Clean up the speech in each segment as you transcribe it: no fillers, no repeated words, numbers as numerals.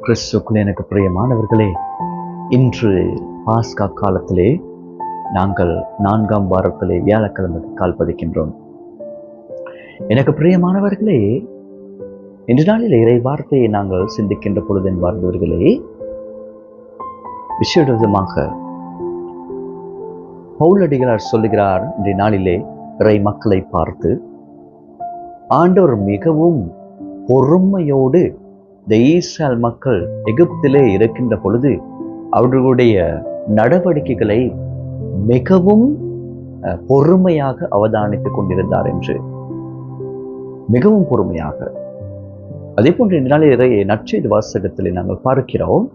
கிறிஸ்துக்குள் எனக்கு பிரியமானவர்களே, இன்று பாஸ்கா காலத்திலே நாங்கள் 4ஆம் வாரத்திலே வியாழக்கிழமைக்கு கால் பதிக்கின்றோம். எனக்கு பிரியமானவர்களே, இன்று நாளில் இறை வார்த்தையை நாங்கள் சிந்திக்கின்ற பொழுது என்பார்களே, விசேடமாக பவுலடிகளார் சொல்லுகிறார், இன்றைய நாளிலே இறை மக்களை பார்த்து, ஆண்டவர் மிகவும் பொறுமையோடு இந்த இஸ்ரேல் மக்கள் எகிப்திலே இருக்கின்ற பொழுது அவர்களுடைய நடவடிக்கைகளை மிகவும் பொறுமையாக அவதானித்துக் கொண்டிருந்தார் என்று, மிகவும் பொறுமையாக. அதே போன்று இந்த நாளில் நற்செய்தி வாசகத்திலே நாங்கள் பார்க்கிறோம்,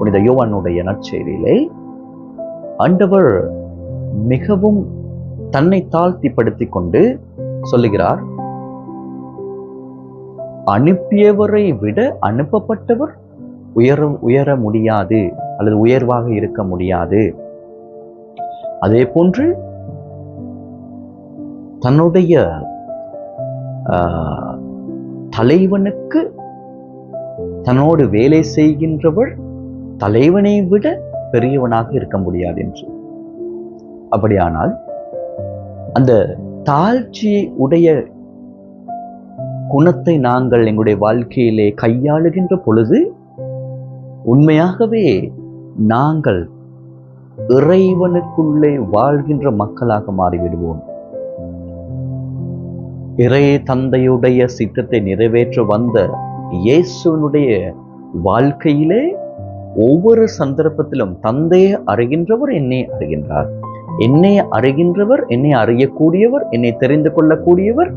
புனித யோவானுடைய நற்செய்தியிலே ஆண்டவர் மிகவும் தன்னை தாழ்த்திப்படுத்திக் கொண்டு சொல்லுகிறார், அனுப்பியவரை விட அனுப்பப்பட்டவர் உயர முடியாது அல்லது உயர்வாக இருக்க முடியாது. அதே போன்று தன்னுடைய தலைவனுக்கு தன்னோடு வேலை செய்கின்றவர் தலைவனை விட பெரியவனாக இருக்க முடியாது என்று. அப்படியானால் அந்த தாழ்ச்சி உடைய குணத்தை நாங்கள் எங்களுடைய வாழ்க்கையிலே கையாளுகின்ற பொழுது உண்மையாகவே நாங்கள் இறைவனுக்குள்ளே வாழ்கின்ற மக்களாக மாறிவிடுவோம். இறை தந்தையுடைய சித்தத்தை நிறைவேற்ற வந்த இயேசுனுடைய வாழ்க்கையிலே ஒவ்வொரு சந்தர்ப்பத்திலும் தந்தையை அறிகின்றவர் என்னை அறிகின்றார், என்னை அறிகின்றவர் என்னை அறியக்கூடியவர், என்னை தெரிந்து கொள்ளக்கூடியவர்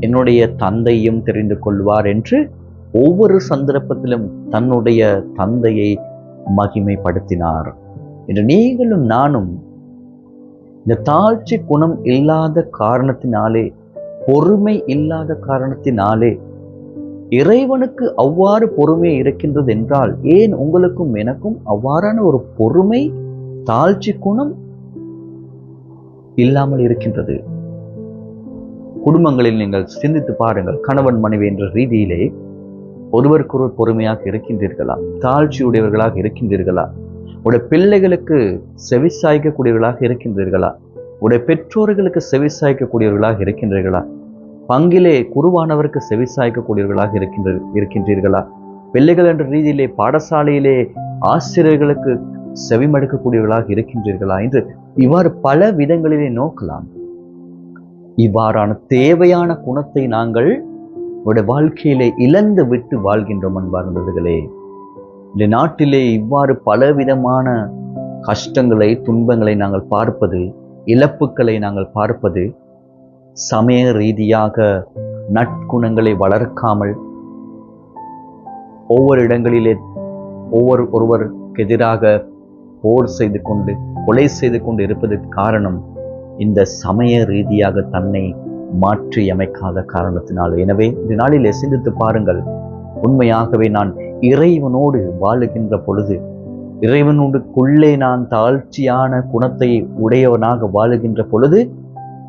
என்னுடைய தந்தையும் தெரிந்து கொள்வார் என்று ஒவ்வொரு சந்தர்ப்பத்திலும் தன்னுடைய தந்தையை மகிமைப்படுத்தினார். என்று நீங்களும் நானும் இந்த தாழ்ச்சி குணம் இல்லாத காரணத்தினாலே, பொறுமை இல்லாத காரணத்தினாலே, இறைவனுக்கு அவ்வாறு பொறுமை இருக்கின்றது என்றால் ஏன் உங்களுக்கும் எனக்கும் அவ்வாறான ஒரு பொறுமை தாழ்ச்சி குணம் இல்லாமல் இருக்கின்றது? குடும்பங்களில் நீங்கள் சிந்தித்து பாருங்கள், கணவன் மனைவி என்ற ரீதியிலே ஒருவருக்கொருவர் பொறுமையாக இருக்கின்றீர்களா? தாழ்ச்சியுடையவர்களாக இருக்கின்றீர்களா? உடைய பிள்ளைகளுக்கு செவிசாய்க்கக்கூடியவர்களாக இருக்கின்றீர்களா? உடைய பெற்றோர்களுக்கு செவிசாய்க்கக்கூடியவர்களாக இருக்கின்றீர்களா? பங்கிலே குருவானவருக்கு செவிசாய்க்கக்கூடியவர்களாக இருக்கின்றீர்களா? பிள்ளைகள் என்ற ரீதியிலே பாடசாலையிலே ஆசிரியர்களுக்கு செவிமடுக்கக்கூடியவர்களாக இருக்கின்றீர்களா என்று இவ்வாறு பல விதங்களிலே நோக்கலாம். இவ்வாறான தேவையான குணத்தை நாங்கள் வாழ்க்கையிலே இழந்து விட்டு வாழ்கின்றோம் அன்பார்ந்தவர்களே. இந்த நாட்டிலே இவ்வாறு பலவிதமான கஷ்டங்களை, துன்பங்களை நாங்கள் பார்ப்பது, இழப்புக்களை நாங்கள் பார்ப்பது, சமய ரீதியாக நற்குணங்களை வளர்க்காமல் ஒவ்வொரு இடங்களிலே ஒருவருக்கு எதிராக போர் செய்து கொண்டு கொலை செய்து கொண்டு இருப்பதற்கு காரணம் இந்த சமய ரீதியாக தன்னை மாற்றி அமைக்காத காரணத்தினால். எனவே இந்த நாளிலே சிந்தித்து பாருங்கள், உண்மையாகவே நான் இறைவனோடு வாழுகின்ற பொழுது, இறைவனுக்குள்ளே நான் தாழ்ச்சியான குணத்தை உடையவனாக வாழுகின்ற பொழுது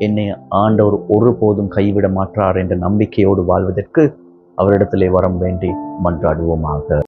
என்னை ஆண்டவர் ஒருபோதும் கைவிட மாட்டார் என்ற நம்பிக்கையோடு வாழ்வதற்கு அவரிடத்திலே வரம் வேண்டி மன்றாடுவோமாக.